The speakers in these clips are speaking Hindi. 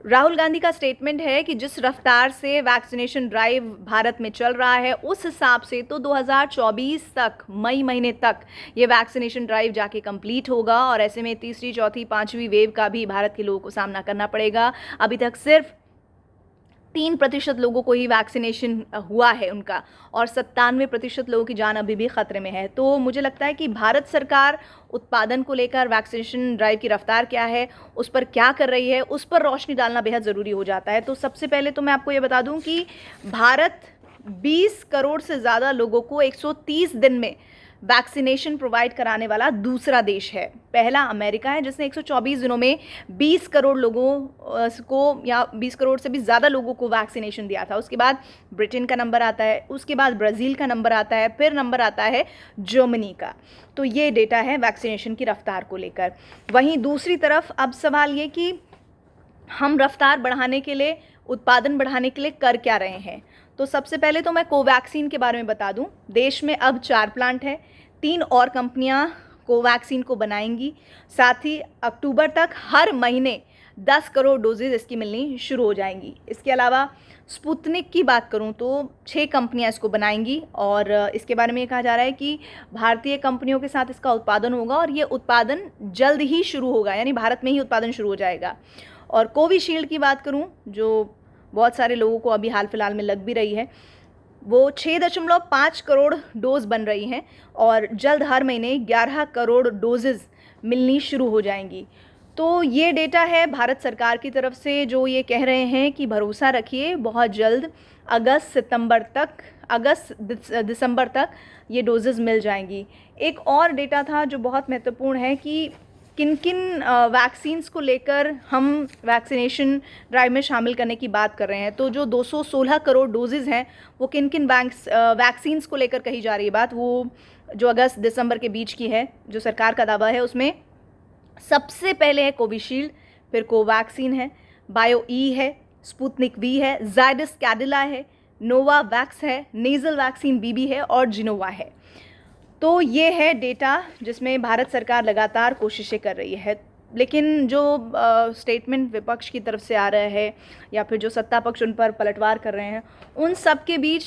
राहुल गांधी का स्टेटमेंट है कि जिस रफ्तार से वैक्सीनेशन ड्राइव भारत में चल रहा है उस हिसाब से तो 2024 तक, मई महीने तक ये वैक्सीनेशन ड्राइव जाके कंप्लीट होगा और ऐसे में तीसरी, चौथी, पांचवी वेव का भी भारत के लोगों को सामना करना पड़ेगा। अभी तक सिर्फ 3% लोगों को ही वैक्सीनेशन हुआ है उनका, और 97% लोगों की जान अभी भी खतरे में है। तो मुझे लगता है कि भारत सरकार उत्पादन को लेकर वैक्सीनेशन ड्राइव की रफ्तार क्या है, उस पर क्या कर रही है, उस पर रोशनी डालना बेहद ज़रूरी हो जाता है। तो सबसे पहले तो मैं आपको ये बता दूं कि भारत 20 करोड़ से ज़्यादा लोगों को 130 दिन में वैक्सीनेशन प्रोवाइड कराने वाला दूसरा देश है। पहला अमेरिका है जिसने 124 दिनों में 20 करोड़ लोगों को, या 20 करोड़ से भी ज़्यादा लोगों को वैक्सीनेशन दिया था। उसके बाद ब्रिटेन का नंबर आता है, उसके बाद ब्राज़ील का नंबर आता है, फिर नंबर आता है जर्मनी का। तो ये डेटा है वैक्सीनेशन की रफ्तार को लेकर। वहीं दूसरी तरफ अब सवाल ये कि हम रफ्तार बढ़ाने के लिए, उत्पादन बढ़ाने के लिए कर क्या रहे हैं। तो सबसे पहले तो मैं कोवैक्सीन के बारे में बता दूं। देश में अब 4 प्लांट हैं, 3 और कंपनियां कोवैक्सीन को बनाएंगी। साथ ही अक्टूबर तक हर महीने 10 करोड़ डोजेज इसकी मिलनी शुरू हो जाएंगी। इसके अलावा स्पुतनिक की बात करूं तो 6 कंपनियां इसको बनाएंगी और इसके बारे में ये कहा जा रहा है कि भारतीय कंपनियों के साथ इसका उत्पादन होगा और ये उत्पादन जल्द ही शुरू होगा, यानी भारत में ही उत्पादन शुरू हो जाएगा। और कोविशील्ड की बात करूं, जो बहुत सारे लोगों को अभी हाल फिलहाल में लग भी रही है, वो 6.5 करोड़ डोज बन रही हैं और जल्द हर महीने 11 करोड़ डोजेज मिलनी शुरू हो जाएंगी। तो ये डेटा है भारत सरकार की तरफ से, जो ये कह रहे हैं कि भरोसा रखिए, बहुत जल्द अगस्त दिसंबर तक ये डोजेज मिल जाएंगी। एक और डेटा था जो बहुत महत्वपूर्ण है कि किन किन वैक्सीन्स को लेकर हम वैक्सीनेशन ड्राइव में शामिल करने की बात कर रहे हैं। तो जो 216 करोड़ डोजेज़ हैं वो किन किन वैक्सीन्स को लेकर कही जा रही है बात, वो जो अगस्त दिसंबर के बीच की है, जो सरकार का दावा है, उसमें सबसे पहले है कोविशील्ड, फिर कोवैक्सीन है, बायो ई है, स्पुतनिक वी है, जायडस कैडिला है, नोवावैक्स है, नेजल वैक्सीन बीबी है और जिनोवा है। तो ये है डेटा जिसमें भारत सरकार लगातार कोशिशें कर रही है। लेकिन जो स्टेटमेंट विपक्ष की तरफ से आ रहा है या फिर जो सत्ता पक्ष उन पर पलटवार कर रहे हैं, उन सब के बीच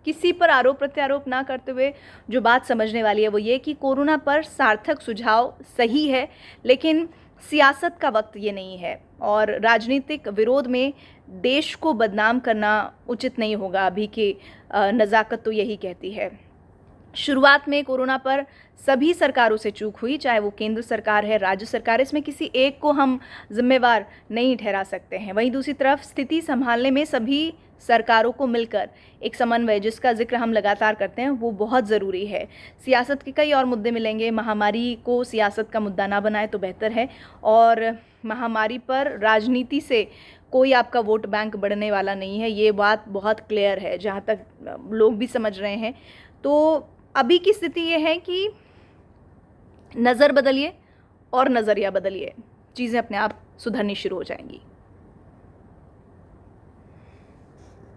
किसी पर आरोप प्रत्यारोप ना करते हुए जो बात समझने वाली है वो ये कि कोरोना पर सार्थक सुझाव सही है, लेकिन सियासत का वक्त ये नहीं है और राजनीतिक विरोध में देश को बदनाम करना उचित नहीं होगा। अभी की नज़ाकत तो यही कहती है। शुरुआत में कोरोना पर सभी सरकारों से चूक हुई, चाहे वो केंद्र सरकार है, राज्य सरकार है, इसमें किसी एक को हम जिम्मेवार नहीं ठहरा सकते हैं। वहीं दूसरी तरफ स्थिति संभालने में सभी सरकारों को मिलकर एक समन्वय, जिसका जिक्र हम लगातार करते हैं, वो बहुत ज़रूरी है। सियासत के कई और मुद्दे मिलेंगे, महामारी को सियासत का मुद्दा ना बनाए तो बेहतर है। और महामारी पर राजनीति से कोई आपका वोट बैंक बढ़ने वाला नहीं है, ये बात बहुत क्लियर है, जहाँ तक लोग भी समझ रहे हैं। तो अभी की स्थिति ये है कि नज़र बदलिए और नज़रिया बदलिए, चीज़ें अपने आप सुधरनी शुरू हो जाएंगी।